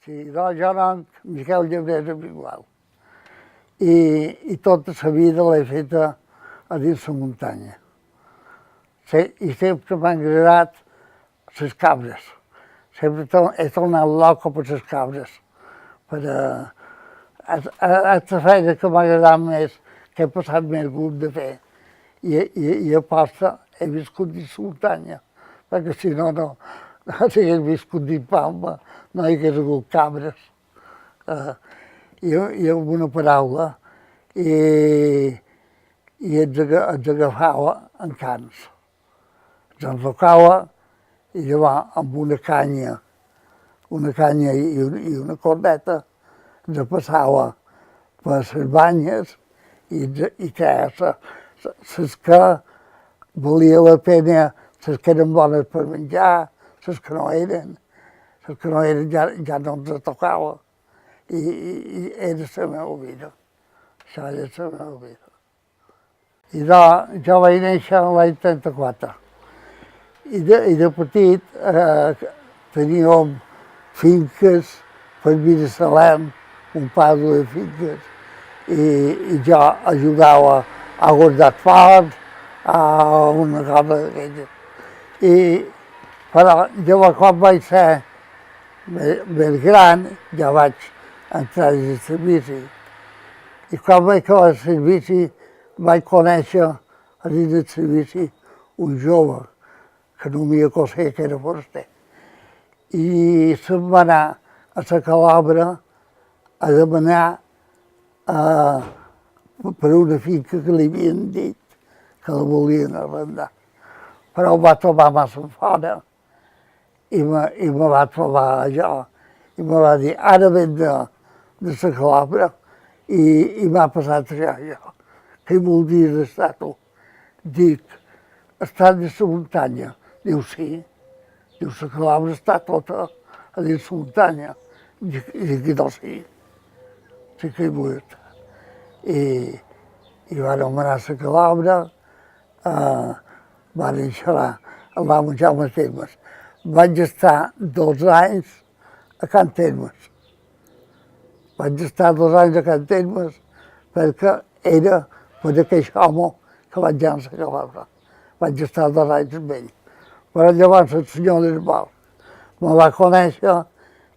Sí, doncs jo nom Miquel de Galatzó. I tota la vida l'he feta a dins la muntanya. I sempre m'han agradat les cabres. Sempre he tornat loca per les cabres. La feina que m'ha agradat més, que he passat més gust de fer. I a posta he viscut dins la muntanya, perquè si no, si hagués viscut dins Palma, no hi hagués hagut cabres. I amb una paraula, i ens agafava en cans. Ens enfocava i llavors amb una canya i una corneta ens passava per les banyes i treia les que valia la pena, les que eren bones per menjar, les que no eren ja no ens tocava. I era la meva vida. Això era la meva vida. I jo vaig néixer l'any 34. I de petit teníem finques per Jerusalem, un parell de finques, i jo ajudava a guardar fort, a una cosa d'aquelles. Però llavors quan vaig ser més gran ja vaig entrar en el servici. I quan vaig acabar el servici vaig conèixer a dins del servici un jove que no m'hi coneixia que era forster. I se'n va anar a la Calabra a demanar per una finca que li havien dit que la volien arrendar. Però ho va trobar massa fora i me va trobar allò. I me va dir, ara ven de la Calabra i m'ha passat això. Què voldries estar tu? Dic, estar dins la muntanya. Diu, sí. Diu, la Calabra està tota a dins la muntanya. Dic, no, sí. Sí que hi vull estar. I vam anar a la Calabra, van xerrar, el vam menjar a Termes. Vaig estar 2 anys a Can Termes. Vaig estar 2 anys a Can Termes perquè era per aquell home que vaig anar a la Calabra. Vaig estar 2 anys amb ell. Però llavors el senyor del bosc me va conèixer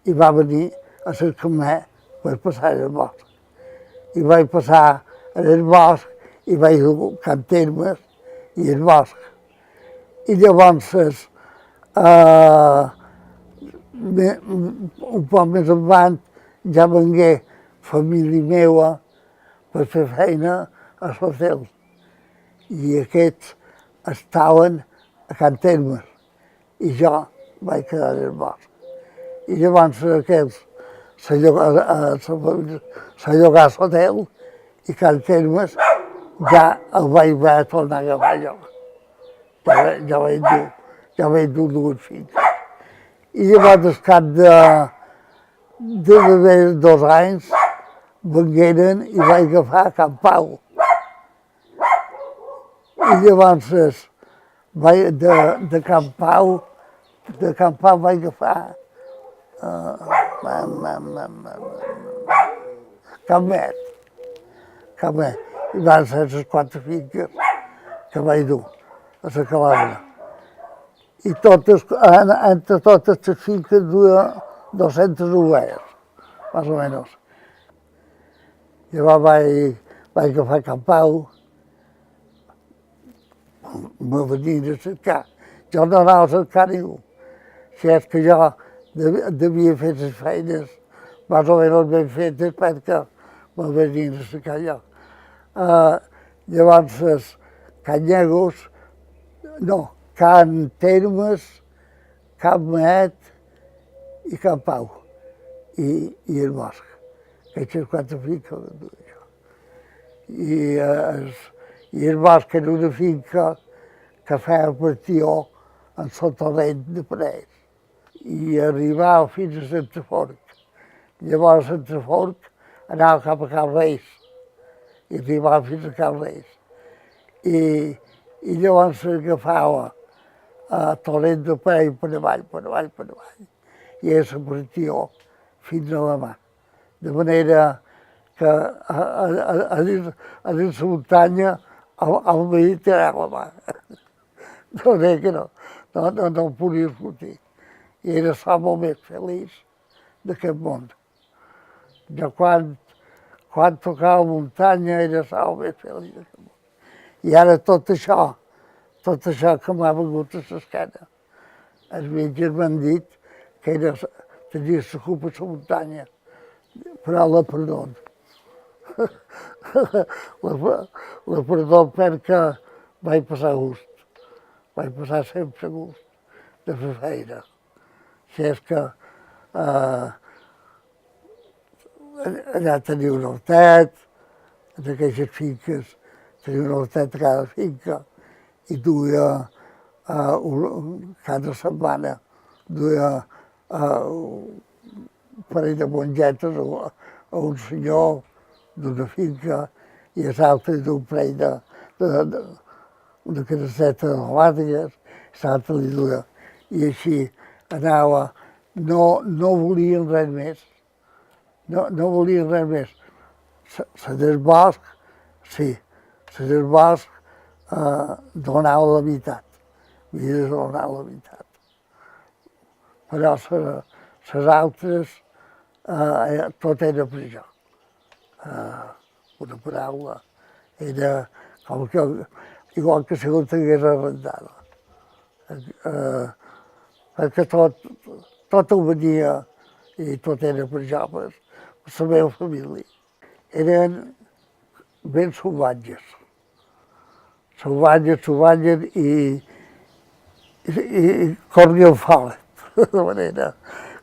i va venir a cercar-me per passar el bosc. I vaig passar el bosc i vaig dur Can Termes i el bosc. I llavors, un poc més endavant, ja vengué família meva per fer feina a l'hotel. I aquests estaven a Can Termes i jo vaig quedar al bosc. I llavors aquests se llogà a l'hotel i Can Termes ja el vaig haver de tornar a agafar jo. Ja vaig dur 2 finques. I llavors, al cap de 2 anys, vengueren i vaig agafar Can Pau. I llavors, de Can Pau vaig agafar Camet. I van ser les 4 finques que vaig dur a la Calabra. I entre totes les finques duia 200 ovelles, més o menys. Llavors vaig agafar Can Pau, me venien a cercar. Jo no anava a cercar ningú. Si és que jo devia fer les feines més o menys ben fetes perquè me venien a cercar jo. Llavors, Can Termes, Can Met i Can Pau. I el bosc. Aquestes 4 finques les duia jo. I el bosc era una finca que feia partió en el torrent de Parets. I arribava fins a Centreforc. Llavors a Centreforc anava cap a Can Reis i arribava fins a Can Reis. I llavors agafava a torrent de Parets per avall. I era la partió fins a la mà. De manera que a dins la muntanya el veí tirava la mà. No sé que no podia sortir. I era l'home més feliç d'aquest món. Jo quan tocava muntanya era l'home més feliç d'aquest món. I ara tot això que m'ha vingut a l'esquena. Els metges m'han dit que tenia la culpa a la muntanya, però la perdono. La perdono perquè vaig passar gust. Vaig passar sempre gust de fer feina. Si és que allà tenia un hortet, en aquelles finques, tenia un hortet a cada finca, i duia cada setmana un parell de mongetes a un senyor d'una finca i a l'altre d'un parell una caseta de gelàtigues, l'altre li duia. I així anava, no volien res més. No volien res més. La del bosc, sí, la del bosc donava la meitat. Havia de donar la meitat. Però les altres, tot era per jo. Una paraula, era com que, igual que si ho tingués arrendada. Perquè tot ho venia i tot era per jo, per la meva família. Eren ben salvatges. Salvatges i corrien fora, de manera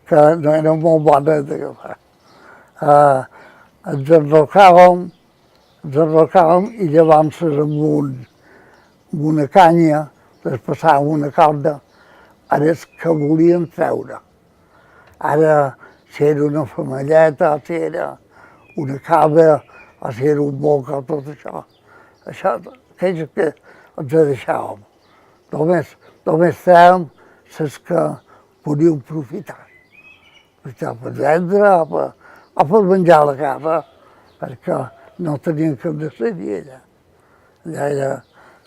que no eren molt bones d'agafar. Ens enrocàvem i llavors amb una canya, les passàvem una corda, ara és que volien treure. Ara, si era una femelleta, o si era una cabra, o si era un boc, o tot això, aquells que ens deixàvem. Només trèiem les que podíem aprofitar per vendre o per menjar a la casa, perquè no tenien cap decidir allà. Allà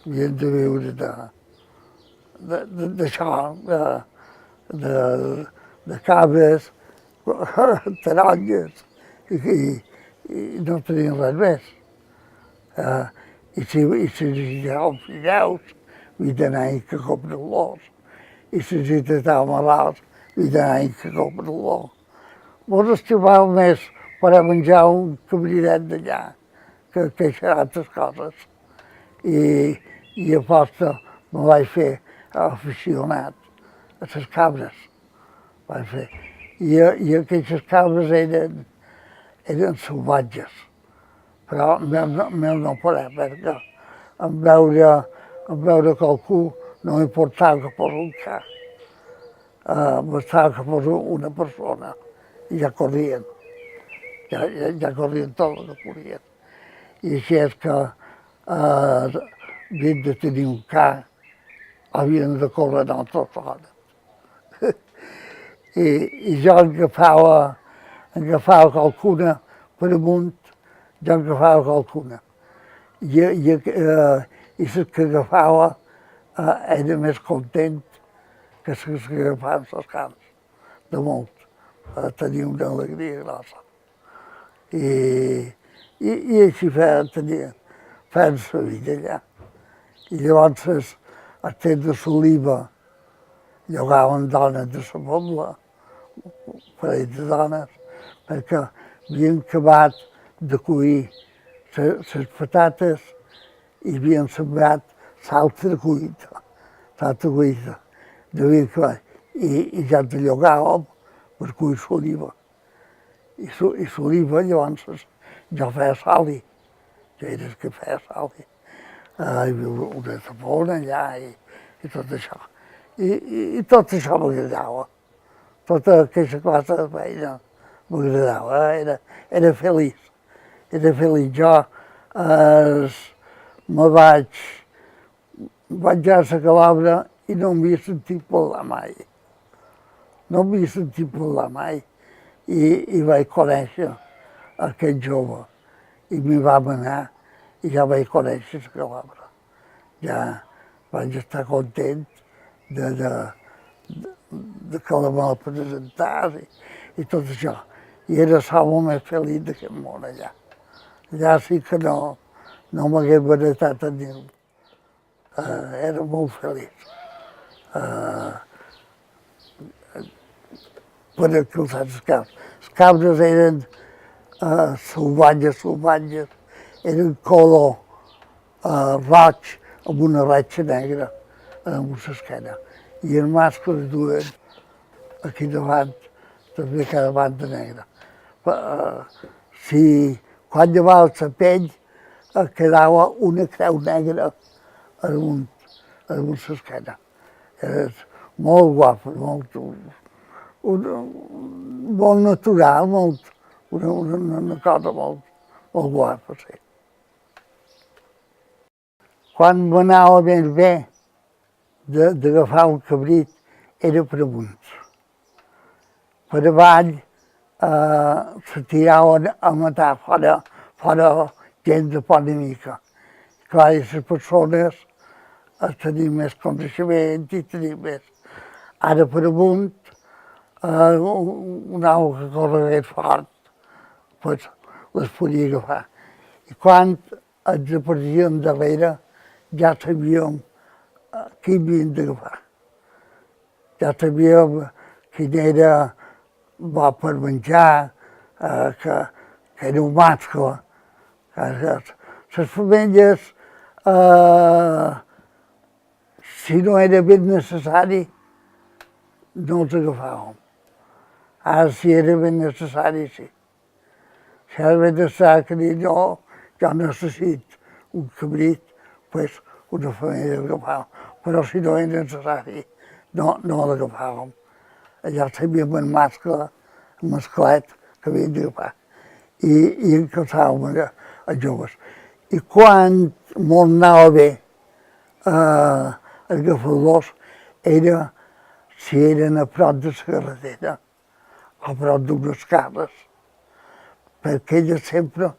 havien de viure d'això, de cabres, taronges, i no tenien res més. I si eren fideus, havia d'anar a comprar-los. I si estaven malalts, havia d'anar a comprar-los. Ens estimàvem més per a menjar un cabrinet d'allà que aquestes altres coses. I a posta me vaig fer aficionat a les cabres. I aquestes cabres eren salvatges, però no podem, perquè en veure qualcú no m'importava que fos un ca. Bastava que fos una persona i ja corrien. Ja corrien tot el que podien. I així és que havien de tenir un ca, havien de córrer en altres zones. I jo agafava qualcuna per amunt, jo agafava qualcuna. I les que agafava era més content que les que agafaven els camps, de molt. Tenia una alegria grossa. I així feien la vida allà. I llavors els temps de l'oliva llogaven dones de la pobla, parell de dones, perquè havien acabat de collir les patates i havien sembrat l'altra collita. I ja ens llogàvem per collir l'oliva. I l'oliva llavors jo feia soli, jo era el que feia soli. Hi havia una tapona allà i tot això. I tot això m'agradava. Tota aquesta classe de feina m'agradava, era feliç. Era feliç. Jo vaig a la Calabra i no m'havia sentit parlar mai. No m'havia sentit parlar mai. i vaig conèixer aquest jove i m'hi va manar i ja vaig conèixer la calabra. Ja vaig estar content de que la me la presentàs i tot això. I era l'home més feliç d'aquest món allà. Allà sí que no m'hagués baratat a ningú. Era molt feliç. Per calçar els cabres. Els cabres eren salvatges, eren color roig amb una ratxa negra amb l'esquena. I els mascles duen aquí davant també cada banda negra. Quan llevava la pell quedava una creu negra damunt l'esquena. Era molt guapo, molt natural, una cosa molt guapa, sí. Quan m'anava ben bé d'agafar un cabrit era per amunt. Per avall se tiraven a matar fora gent de poca mica. Clar, i les persones tenien més coneixement i tenien més. Ara per amunt, un home que corregués fort, doncs les podia agafar. I quan ens apareixíem darrere, ja sabíem qui havien d'agafar. Ja sabíem quin era bo per menjar, que era un mascle. Les femelles, si no era ben necessari, no els agafàvem. Ara, si era ben necessari, sí. Si era ben necessari que dir jo necessito un cabrit, doncs una família l'agafàvem. Però si no era necessari, no l'agafàvem. Allà sabíem el mascle, el masclet que havien d'agafar. I encalçàvem els joves. I quan molt anava bé agafar-los era si eren a prop de la carretera, a prop d'unes cases, perquè elles sempre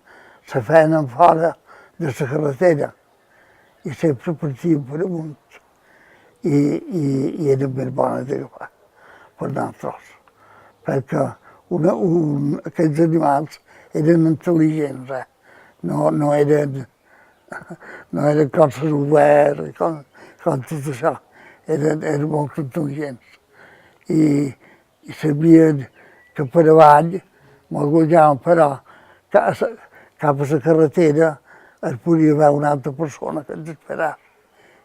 se feien fora de la carretera i sempre partien per amunt i eren ben bones d'agafar per nosaltres, perquè aquests animals eren intel·ligents, no eren com les oberts, com tot això, eren molt intel·ligents. I sabien que per avall me'ls guanyaven, però cap a la carretera es podia veure una altra persona que ens esperava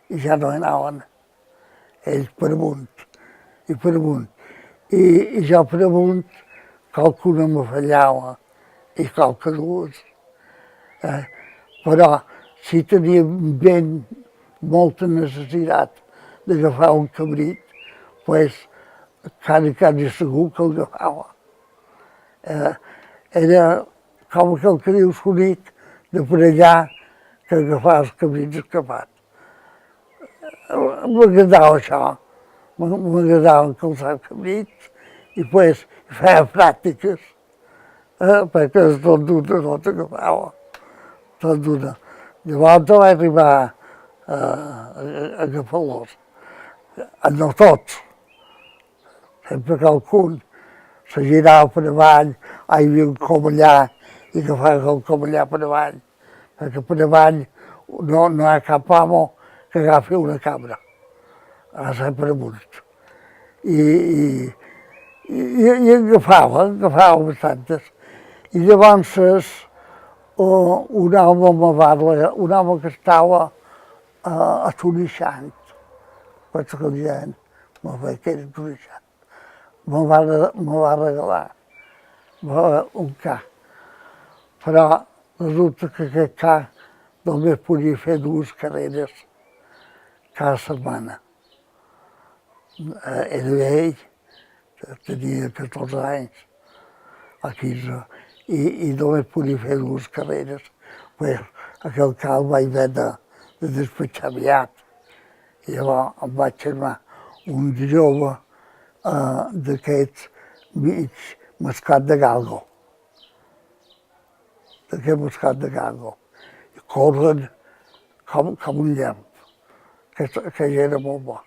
i ja no hi anaven. Ells per amunt i per amunt. I jo per amunt qualcuna me fallava i qualque dues. Però si tenia ben molta necessitat d'agafar un cabrit, doncs quasi segur que l'agafava. Era com aquell que diu l'únic de per allà que agafava els cabrits escapats. M'agradava això, m'agradava calçar cabrits i doncs feia pràctiques, perquè tot d'una no t'agafava, tot d'una. Llavors vaig arribar a agafar-los, no tots, sempre qualcun se girava per avall, hi havia un com allà i agafava el com allà per avall, perquè per avall no hi ha cap home que agafi una cabra, ha de ser per amunt. I agafava bastantes. I llavors un home que estava a Tunixant, penso que el deien, que era Tunixant, me va regalar un ca. Però resulta que aquest ca només podia fer 2 carreres cada setmana. Era vell, tenia 14 anys, o 15, i només podia fer 2 carreres. Pues aquell ca el vaig haver de despatxar aviat. I llavors em vaig firmar un jove d'aquests mascat de galgo, d'aquest mascat de galgo. I corren com un llamp, que ja era molt bo.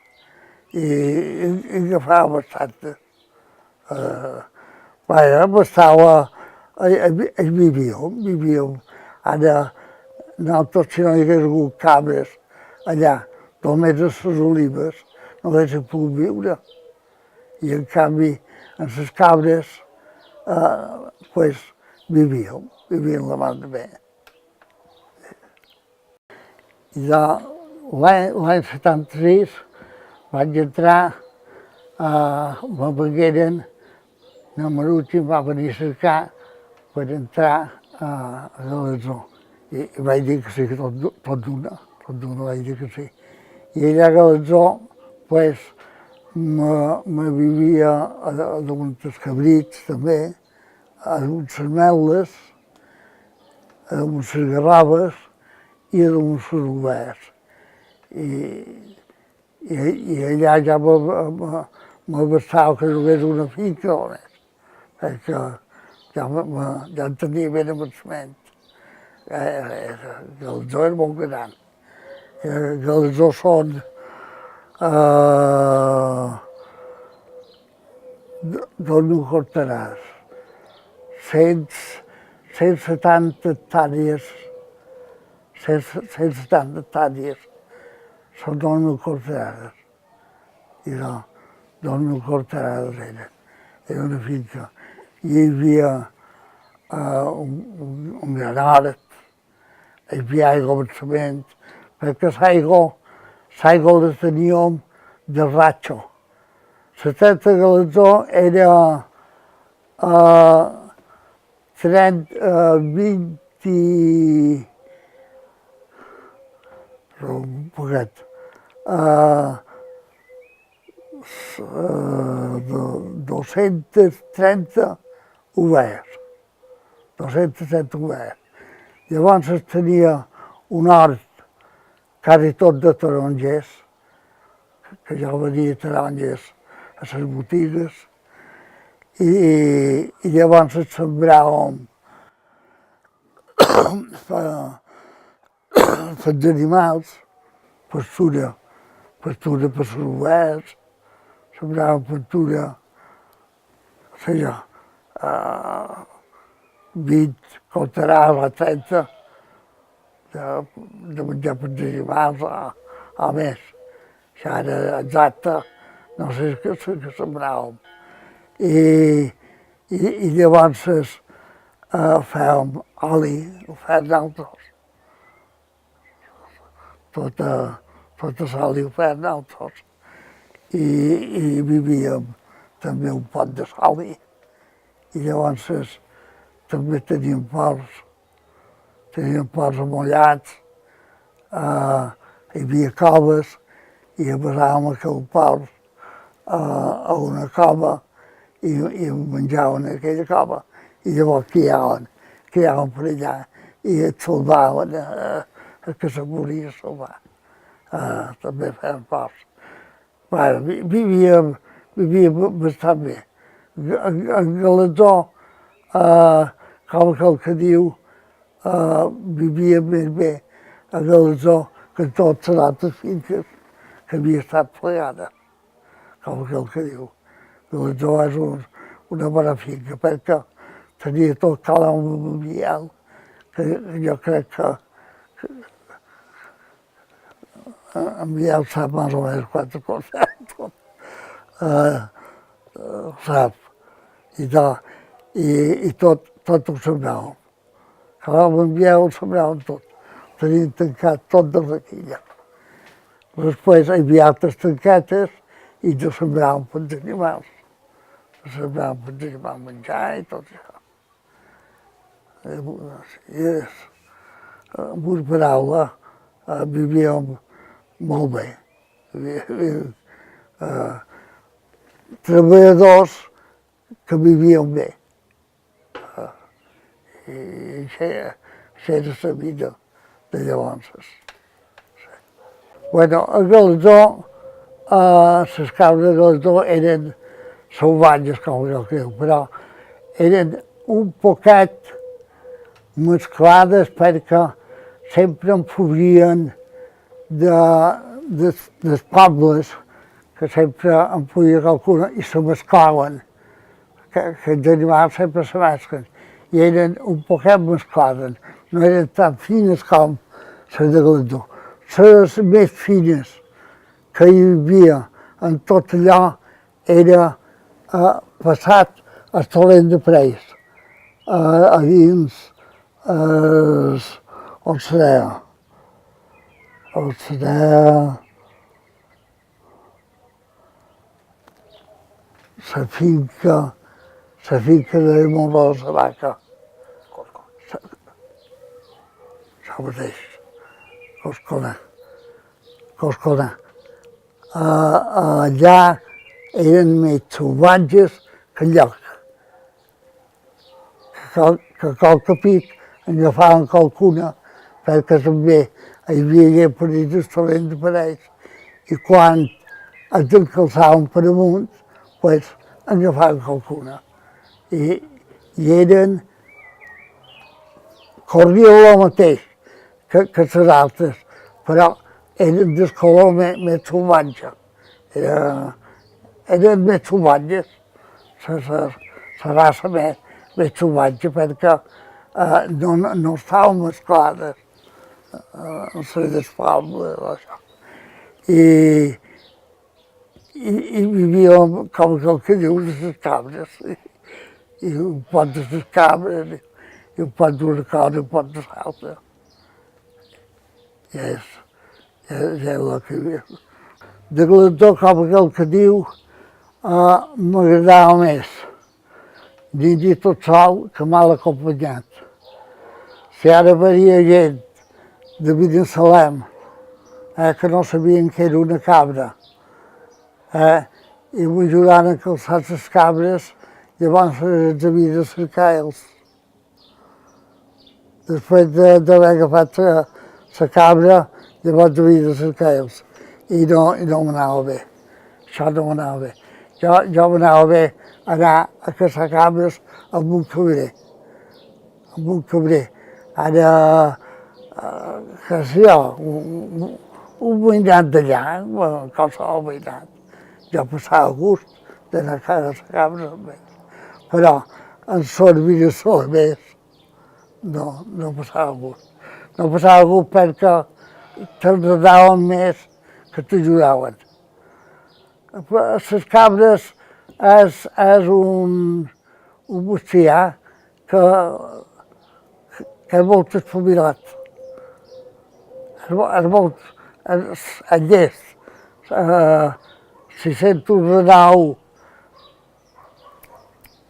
I agafava bastant. Bastava, vivíem. Ara, nosaltres, si no hi hagués hagut cabres allà, només a les olives, no haguéssim pogut viure. I en canvi, en les cabres, vivíem la mar de bé. I l'any 76 vaig entrar, me vengueren, el Marucci em va venir a cercar per entrar a Galatzó. I vaig dir que sí, que tot d'una vaig dir que sí. I allà a Galatzó, me vivia damunt dels cabrits també, damunt les meles, damunt les garraves i damunt les ovelles. I allà ja m'abastava que jugués una finca o més, perquè ja en tenia ben avançament. Galatzó era molt gran. Galatzó són d'on ho cortaràs? 170 hectàrees, 170 hectàrees són d'on ho cortaràs. I no, d'on ho cortaràs era una finca. I hi havia un gran hort, hi havia aigua avançament, perquè l'aigua la teníem de ratxo. La terra de Galatzó era 230 ovelles. 230 ovelles. Llavors es tenia un hort quasi tot de tarongers, que ja venia taronges a les botigues, i llavors es sembràvem pels animals, pastura per les ovelles, sembràvem pastura, vit, cotterà, 30, de menjar per als animals, a més. Això era exacte, no sé què sembràvem. I llavors fèiem oli, ho fèiem nosaltres. Tot l'oli ho fèiem nosaltres. I vivíem també un pot de soli. I llavors també teníem porcs amollats, hi havia coves, i posàvem aquell porc a una cova i menjaven a aquella cova. I llavors criaven per allà i et salvaven que se volia salvar. També feien porcs. Vivíem bastant bé. En Galatzó, com aquell que diu, vivia més bé a Galatzó que totes les altres finques que havia estat plegades, com aquell que diu. Galatzó és una bona finca, perquè tenia tot calam mobiliari, que jo crec que en Miquel sap més o menys quantes coses, sap. I tot ho sembràvem. Calam en Miquel ho sembràvem tot. Teníem tancat tot de raquilla. Després hi havia altres tanquetes i ho sembràvem per als animals. Ho sembràvem per als animals menjar i tot això. Amb una paraula, vivíem molt bé. Treballadors que vivien bé. I això era la vida de llavors. A Galatzó, les cabres de Galatzó eren salvatges, com jo creu, però eren un poquet mesclades perquè sempre en fugien dels pobles, que sempre en fugia qualcuna i se mesclaven, que els animals sempre se mesclen, i eren un poquet mesclades, no eren tan fines com les de Galatzó. Les més fines que hi havia en tot allò era passat el torrent de Preis, a dins, on serà? On serà la finca de Montbó de la Vaca. Això mateix, Coscolà. Allà eren més salvatges que enlloc. Que qualque pic agafaven qualcuna, perquè també hi havia parit el torrent de parells, i quan els encalçaven per amunt, doncs agafaven qualcuna. I eren, corrien el mateix que les altres, però eren del color més salvatge. Eren més salvatges, la raça més salvatge, perquè no estaven mesclades, les del poble, això. I vivíem, com el que diu, les cabres, i un pot de les cabres, i un pot d'una cosa, i un pot de l'altra. I és el que viu. De Galatzó, com el que diu, m'agradava més dir tot sol que mal acompanyat. Si ara venia gent de Binissalem, que no sabien que era una cabra, i m'ajudaven a calçar les cabres, llavors els havia de cercar ells. Després d'haver agafat la cabra, llavors havia de cercar ells. I no m'anava bé. Això no m'anava bé. Jo m'anava bé anar a caçar cabres amb un cabrer. Amb un cabrer. Ara, què sé jo, un veïnat d'allà, qualsevol veïnat. Jo passava gust d'anar a caçar cabres amb ells. Però en servir més, no passava gust. No passava gust perquè t'enredaven més que t'ajudaven. Les cabres és un bestiar que és molt espavilat. És molt llest. Si sento un renau,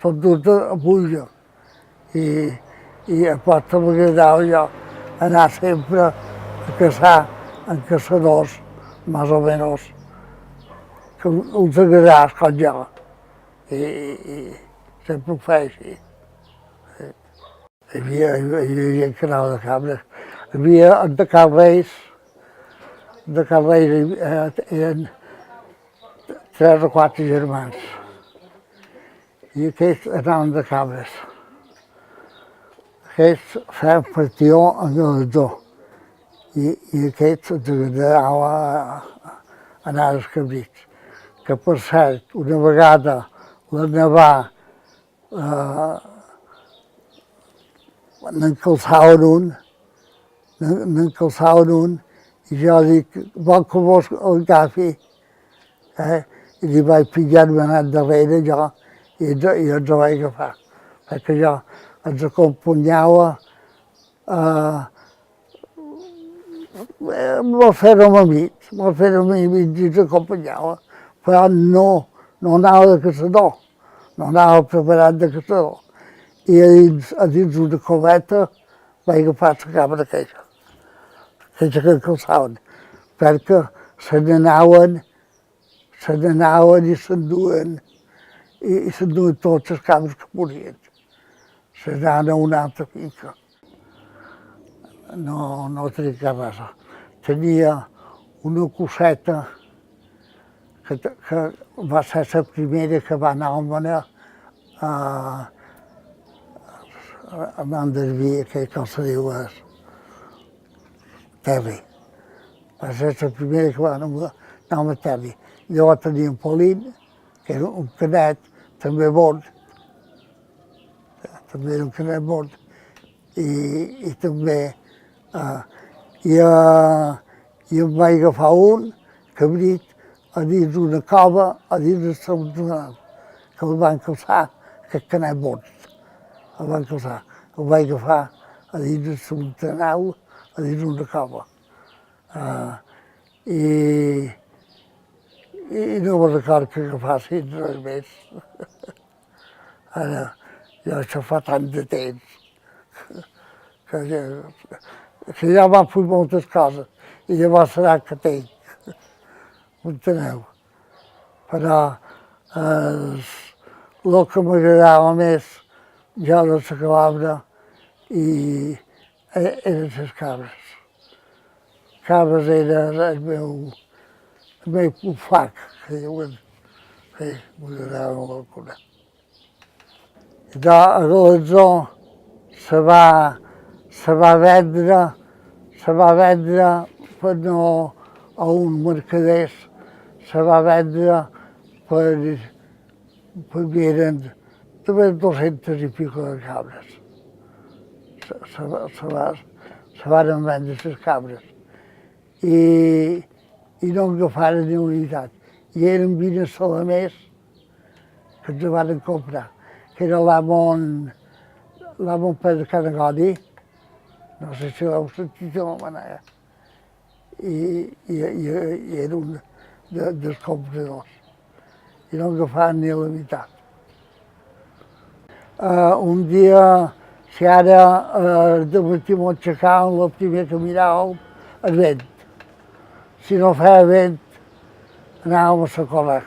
tot dur a puja. I a posta m'agradava jo anar sempre a caçar amb caçadors, més o menys, que els agradava com jo. I sempre ho feia així. Hi havia gent que anava de cabres. Hi havia de Cal Reis eren 3 o 4 germans. I aquests anaven de cabres. Aquests feien partió a Galatzó. I aquests els agradava anar als cabrits. Que per cert, una vegada la nevà n'encalçaven un, i jo dic, vol que vos l'agafi? I li vaig pillar-me anat darrere jo, i els ho vaig agafar. Perquè jo els acompanyava, vol fer-ho amics, i els acompanyava, però no anava de caçador, no anava preparat de caçador. I a dins una coveta vaig agafar la cabra aquella que calçaven, perquè se n'anaven i s'enduen tots els cabres que morien. Se n'anaven a una altra finca. No tenia cap res. Tenia una coseta que va ser la primera que va anar a anant del vi, aquell que se diu Terri. Va ser la primera que va anar a Terri. Llavors teníem Polín, que era un canet, també bord, també era un canet bord, i també i em vaig agafar un cabrit a dins d'una cova, a dins del Santonal, que el van calçar, aquest canet bord, el van calçar. El vaig agafar a dins del Santonal, a dins d'una cova. I no me recordo que agafassin res més. Ara, ja això fa tant de temps que ja m'han fet moltes coses i llavors serà que tinc, m'enteneu? Però el que m'agradava més ja de la cabra eren les cabres. Cabres era el meu bufac, que diuen, que m'agradava molt conèixer. A Galatzó se va vendre per no a un mercader, se va vendre per eren també 200 i pico de cabres. Se van vendre les cabres i no agafaren ni unitat. I eren vines salamers que ens van comprar, que era l'Amon Pedro Canagodi, no sé si l'heu sentit de la manera, i era un dels compradors. I no agafaven ni la meitat. Un dia, si ara de matí m'aixecàvem, el primer que miràvem, el vent. Si no feia vent, anàvem a socorrer.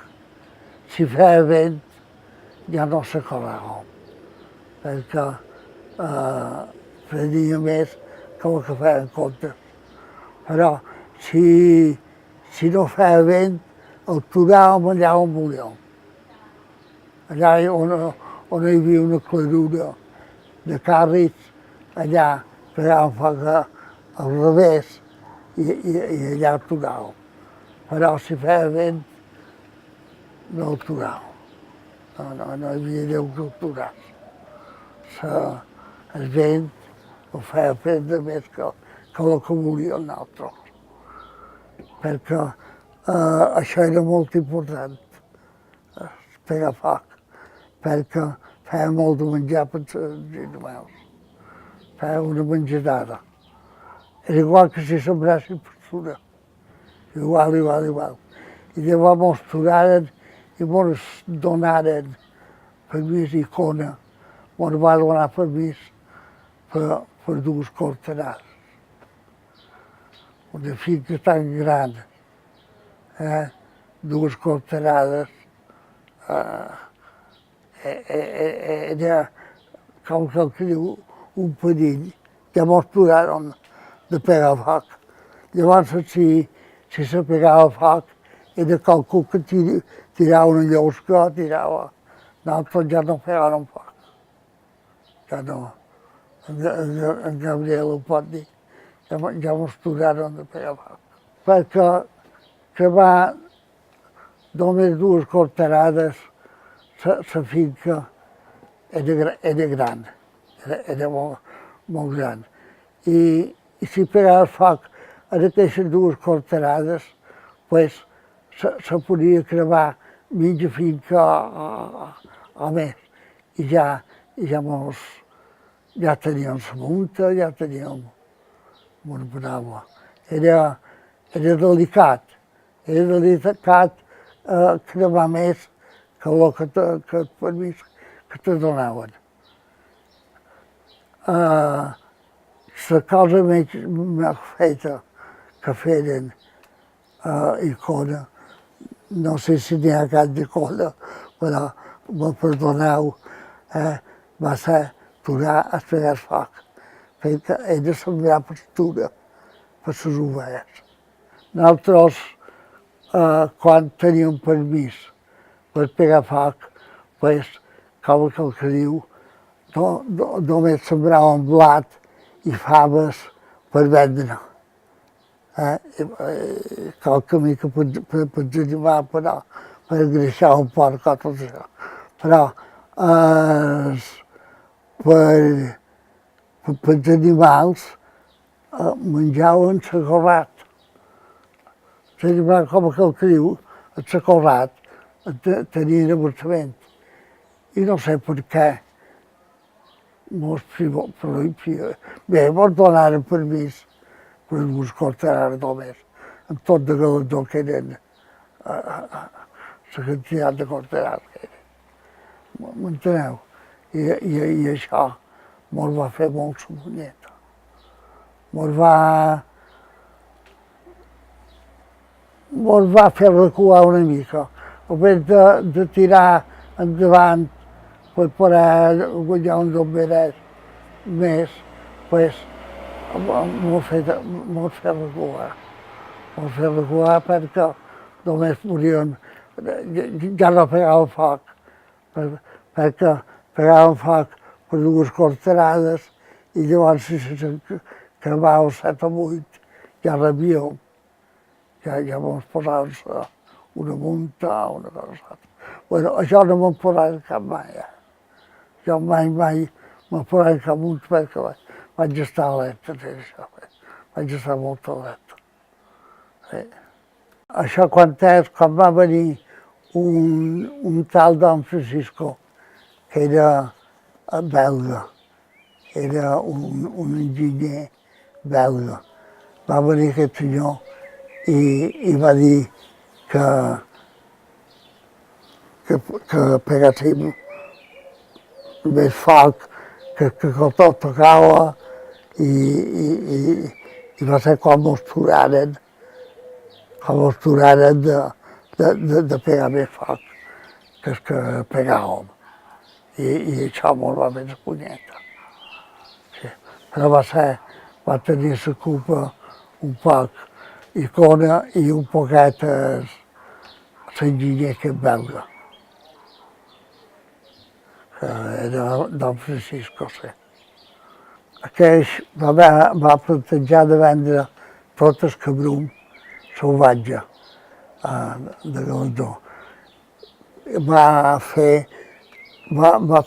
Si feia vent, ja no socorràvem, perquè prenia més que el que feia en compte. Però si no feia vent, el turàvem allà on volíem. Allà on hi havia una cladura de carris, allà pegàvem foc al revés i allà el turàvem. Però si feia vent, no el turàvem. No hi havia Déu que el turàs. El vent ho feia prendre més que el que volien nosaltres. Perquè això era molt important, pegar foc, perquè feia molt de menjar per els animals. Feia una menjadada. Era igual que si sembrassin persona. Igual. I llavors mos turaren i mos donaren permís i Cona. Mos va donar permís per dues corterades. Una finca tan gran, dues corterades, era com que diu un perill. Ja mos turaren de pegar foc. Llavors, si se pegava foc, era qualcú que tirava una llosca, tirava. Nosaltres ja no pegàvem foc. Ja no. En Gabriel ho pot dir. Ja mos turaren de pegar foc. Perquè cremar només dues corterades, la finca era gran, era molt gran. I si pegava foc en aquestes dues corterades, se podia cremar mitja finca o més. I ja teníem la munta, ja teníem una paraula. Era delicat cremar més que el permís que te donaven. La cosa més feta que feren i Cona, no sé si n'hi ha cap de Cona, però me perdoneu, va ser aturar a pegar foc, perquè era sembrar pastura per les ovelles. Nosaltres, quan teníem permís per pegar foc, com el que diu, només sembraven blat i faves per vendre. Qualque mica per animar, però per engreixar un porc o tot això. Però per els animals menjaven s'acorrat. L'animal, com aquell que diu, el s'acorrat, tenien avortament. I no sé per què mos prohibien. Bé, mos donaren permís per us cortar només, amb tot de Galatzó que eren, la quantitat de cortarats que eren. M'enteneu? I això mos va fer molt la punyeta. Mos va fer recuar una mica. A més de tirar endavant per poder guanyar uns bomberets més, pues, mos fer recuar. Mos fer recuar perquè només volien, ja no pegava foc, perquè pegaven foc per dues cortarades i llavors si se cremava 7 o 8 ja rebíem, ja mos posaven una munta o una cosa. Bueno, això no me'n posaven cap mai. Jo mai me'n posaven cap munta perquè vaig estar alerta d'això. Vaig estar molt alerta. Això quan va venir un tal Don Francisco, que era belga, era un enginyer belga. Va venir aquest senyor i va dir que pegàssim més foc, que tot tocava i va ser quan mos turaren de pegar més foc que el que pegàvem. I això mos va fer la punyeta. Sí. Però va tenir la culpa un poc Icona i un poquet l'enginyer que és belga. Era Don Francisco, sí. Aquell va plantejar de vendre tot el cabrum salvatge de Galatzó. Va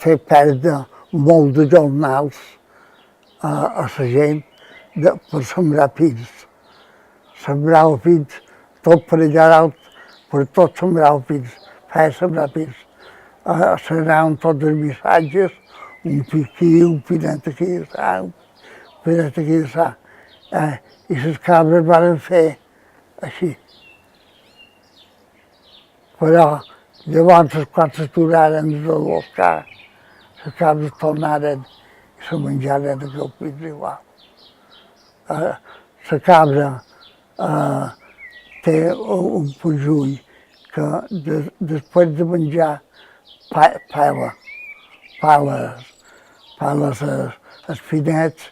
fer perdre molt de jornals a la gent per sembrar pins. Sembrava pins, tot per allà dalt, per tot sembrava pins, feia sembrar pins. S'anaven tots els missatges, un pi aquí, un pinet aquí, un pinet aquí, i les cabres van fer així. Però llavors, quan s'aturaren de l'oscar, les cabres tornaren i se menjaren aquell pins igual. La cabra té un pujull que després de menjar pela els pinets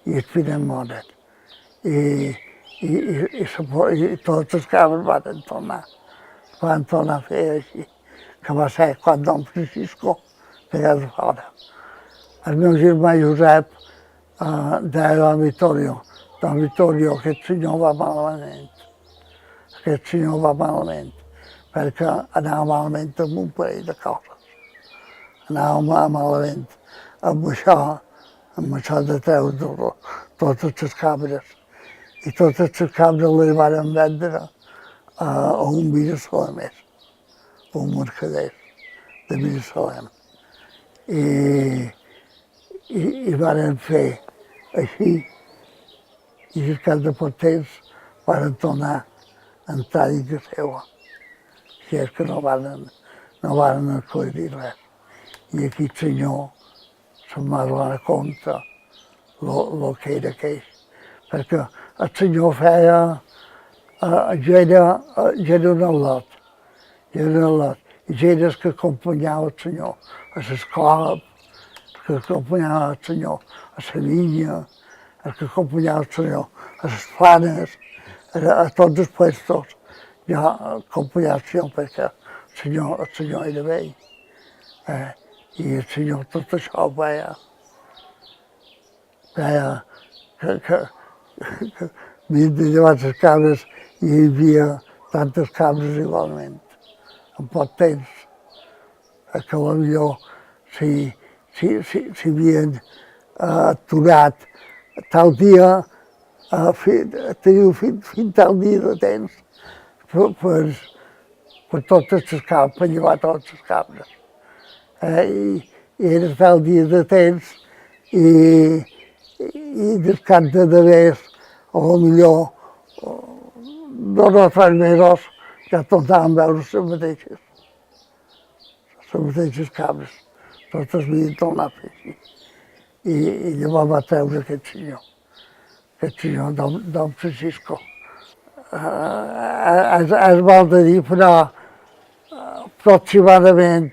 i els pinets moren. I totes les cabres van tornar a fer així, que va ser quan Don Francisco feia de fora. El meu germà Josep deia Don Vittorio, aquest senyor va malament. Aquest senyor va malament, perquè anava malament amb un parell de coses. Anava malament amb això de treure totes les cabres. I totes les cabres les van vendre a un Jerusalem, a un mercader de Jerusalem. I van fer així, i els cap de porters van tornar a entrar dins la seva. Si és que no van aclarir res. I aquí el senyor se'n va donar compte el que era aquell. Perquè el senyor feia, ja era un al·lot, i ja era el que acompanyava el senyor a l'escola, el que acompanyava el senyor a la vinya, el que acompanyava el senyor a les planes, a tots els puestos, ja acompanyava el senyor perquè el senyor era vell. I el senyor tot això ho veia que havien de llevar les cabres i hi havia tantes cabres igualment, en poc temps, que potser si havien aturat tal dia, teniu fins tal dia de temps per totes les cabres, per llevar totes les cabres. I era tal dia de temps i descans d'haver, potser 2 o 3 mesos ja tornàvem a veure les mateixes cabres. Totes havien tornat a fer així. I llavors va treure aquest senyor Don Francisco. Es vol dir, però aproximadament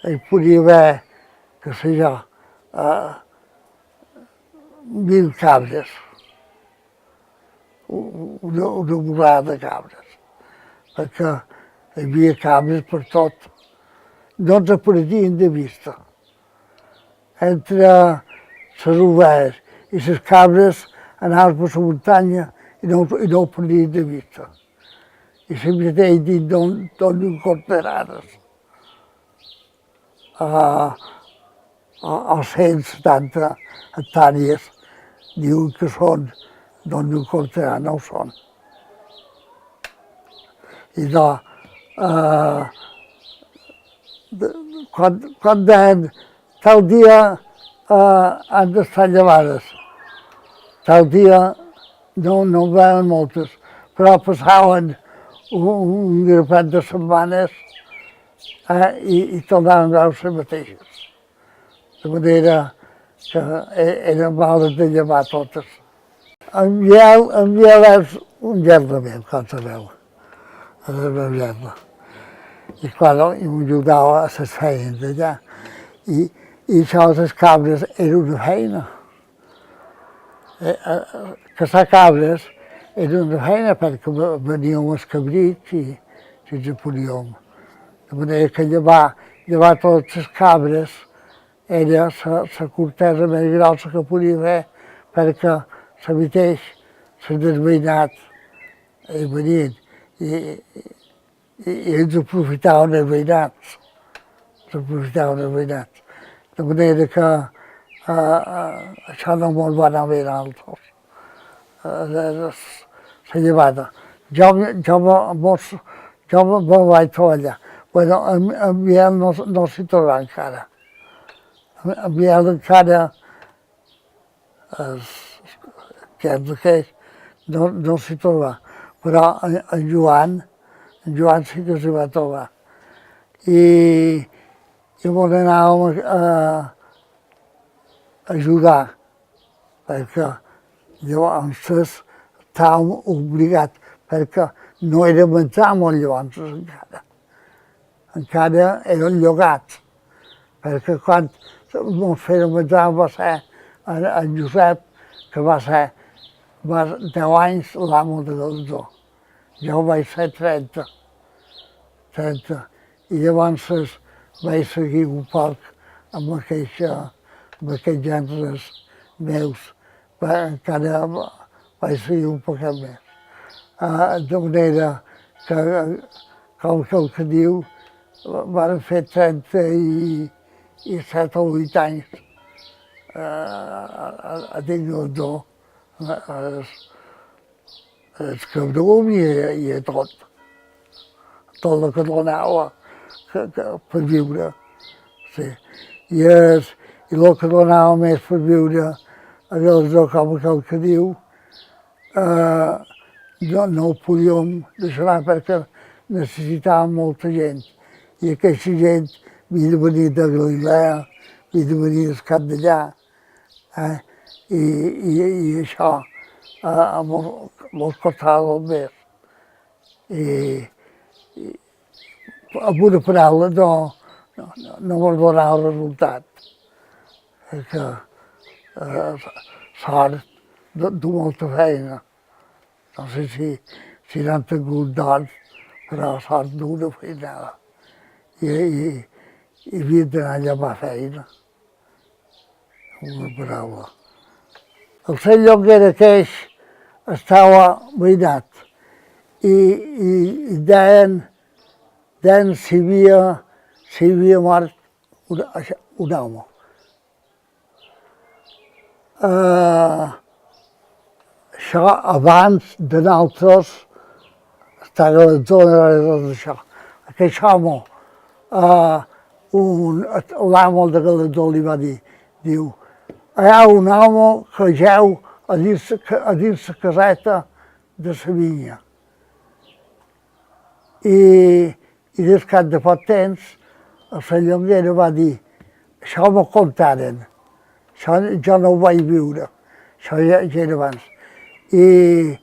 hi podia haver, què sé jo, 1.000 cabres, una borrada de cabres, perquè hi havia cabres per tot. No ens perdien de vista. Entre les ovelles i les cabres anaven per la muntanya i no ho perdien de vista. I sempre deia dit d'on ho cortaràs. A 170 hectàrees diuen que són d'on ho cortarà, no ho són. I quan deien tal dia han d'estar llevades, tal dia no en veuen moltes, però passaven un grapet de setmanes i tornaven a veure les mateixes. De manera que eren males de llevar totes. En Miquel és un germà meu, com sabeu, és el meu germà. I clar, m'ajudava a les feines d'allà. I això de les cabres era una feina. Caçar cabres era una feina perquè veníem els cabrits i ens podíem. De manera que llevar totes les cabres era la cortesa més grossa que podia haver perquè la mateix s'ha desveïnat i venien i ells aprofitaven els veïnats. De manera que això no mos va anar bé a nosaltres, la llevada. Jo me vaig treballar. Bueno, en Miquel no s'hi troba encara. En Miquel encara, que és d'aquell, no s'hi troba. Però en Joan sí que s'hi va trobar. I llavors anàvem a ajudar, perquè llavors estàvem obligats, perquè no era menjar molt llavors encara. Encara eren llogats, perquè quan ens feien menjar va ser en Josep, que va ser 10 anys l'amo de Galatzó. Jo vaig ser 30. I llavors vaig seguir un poc amb aquests gendres meus. Encara vaig seguir un poc més. De manera que, com que diu, van fer 37 o 8 anys a dins Galatzó, el cabrum i a tot el que donava per viure. Sí. I el que donava més per viure a Galatzó, com aquell que diu, no ho podíem deixar perquè necessitàvem molta gent. I aquesta gent havia de venir de Galilea, havia de venir del cap d'allà. I això mos costava molt més. Amb una paraula no mos donava el resultat. Perquè sort de molta feina. No sé si n'han tingut doncs, però sort d'una feinada. i havia d'anar a llamar feina, una paraula. El Sant Llonguera aqueix estava veïnat i deien si havia mort un home. Això abans de nosaltres estar a la zona d'això. Aquest home, l'amo de Galatzó li va dir, diu, hi ha un home que jeu a dins la caseta de la vinya. I des cap de poc temps, el Sant Llonguera va dir, això m'ho contaren, això jo no ho vaig viure, això ja era abans. I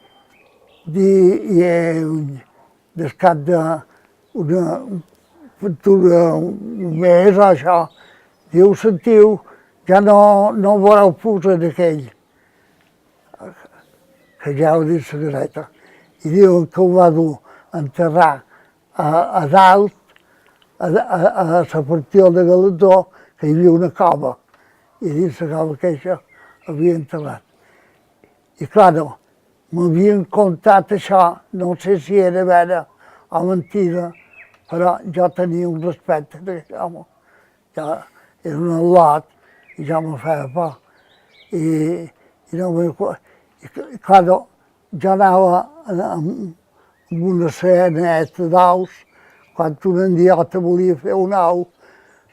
des cap un mes o això, diu, sentiu, ja no veureu posar d'aquell, que ja ho dins la caseta. I diuen que ho va dur a enterrar a dalt, a la partió de Galatzó, que hi havia una cova, i dins la cova aquella havia enterrat. I clar, m'havien contat això, no sé si era vera o mentida, però jo tenia un respecte d'aquest home. Jo era un al·lot i jo me feia por. I clar, jo anava amb una seneta d'ous, quan un idiota volia fer un ou,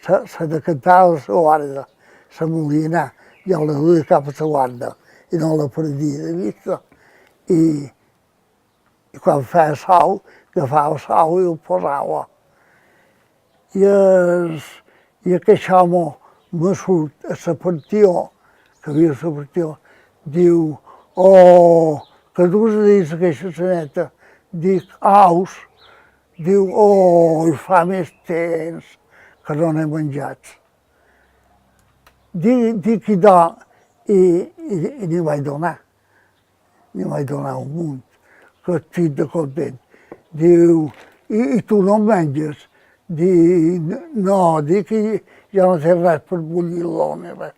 se decantava la guarda, se volia anar, jo la duia cap a la guarda i no la perdia de vista. I quan feia sol, agafava el sol i el posava. I aquest home me surt a la partió, que havia a la partió, diu, que dus a dins aquesta seneta, dic, aus, diu, fa més temps que no n'he menjat. Dic i n'hi vaig donar. N'hi vaig donar un munt, que estic de content. Diu, i tu no menges? Dic, no, dic que ja no té res per bullir-lo ni res.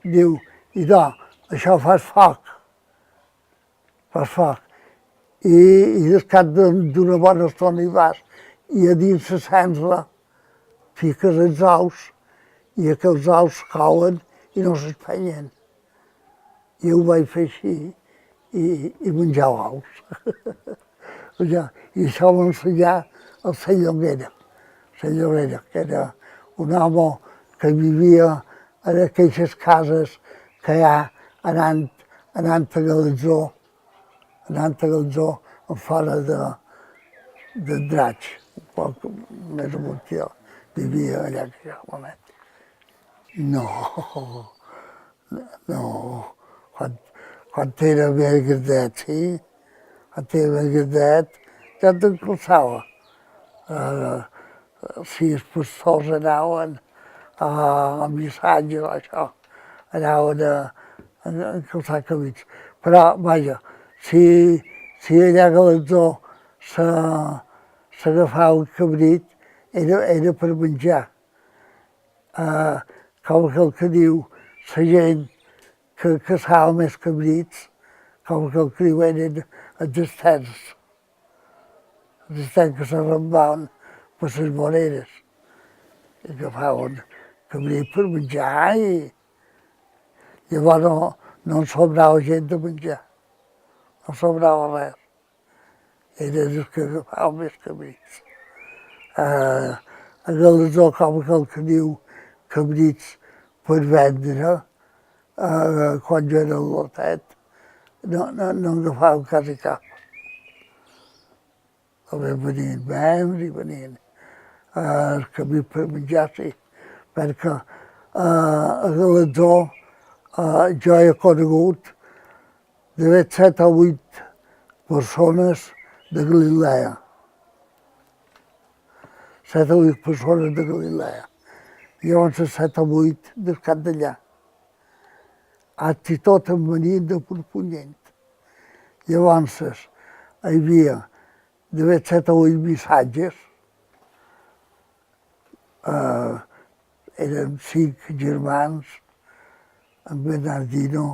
Diu, i això fas foc. Fas foc. I des cap d'una bona estona hi vas, i a dins la cendra fiques els ous, i aquells ous cauen i no s'espenyen. I ho vaig fer així, i menjar ous. I això m'ensenyà el Sant Llonguera. Sant Llonguera, que era un home que vivia en aquelles cases que hi ha anant a Galatzó, fora de Draig, un poc més amunt que jo, vivia allà en aquell moment. No, quan era ben grandet, sí, quan era ben grandet, ja t'encalçava. Si els pastors anaven a missatges o això, anaven a encalçar camins. Però, vaja, si allà a Galatzó s'agafava un cabrit, era per menjar. Com aquell que diu, la gent que caçava més cabrits, com aquell que diu, eren els esters que s'arrambaven per les voreres. I agafaven cabrit per menjar i llavors no en sobrava gent de menjar. No sobrava res. Eren els que agafaven més cabrits. A Galatzó, com aquell que diu, cabrits per vendre, quan jo era al lotet, no agafàvem quasi cap. Venien mems i venien els cabrits per menjar, sí, perquè a Galatzó jo he conegut d'haver 7 o 8 persones de Galilea. 7 o 8 persones de Galilea. Llavors, 7 o 8 del cap d'allà. Fins i tot em venien de Punyent. Llavors, hi havia d'haver 7 o 8 missatges eren 5 germans, en Bernardino.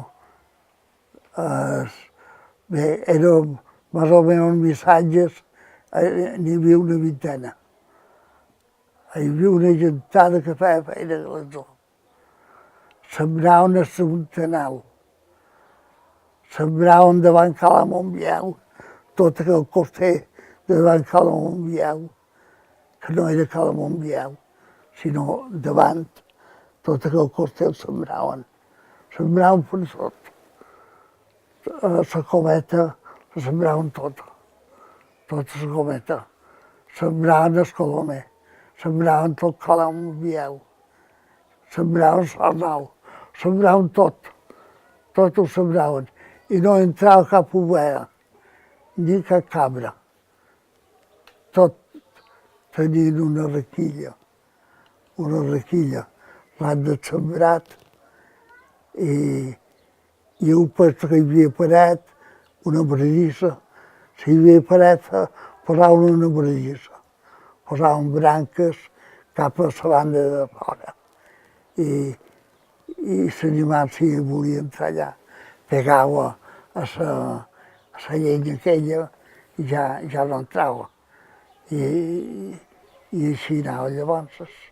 Bé, érem més o menys missatges, n'hi havia una vintena. Hi havia una gentada que feia feina de Galatzó. Sembraven a Semontanal, sembraven davant Cala Montbiel, tot aquell coster de davant Cala Montbiel, que no era Cala Montbiel, sinó davant, tot aquell coster el sembraven. Sembraven per sota. La cometa la sembraven tota la cometa. Sembraven el colomer, sembraven tot Cala Montbiel, sembraven l'Arnau, sembraven tot ho sembraven. I no entrava cap ovella, ni cap cabra. Tot tenien una requilla, l'han de sembrat, i un puesto que hi havia paret, una bradissa. Si hi havia paret, posaven una bradissa. Posaven branques cap a la banda de fora. I l'animal, si volia entrar allà, pegava a la llenya aquella i ja no entrava. I així anava llavors.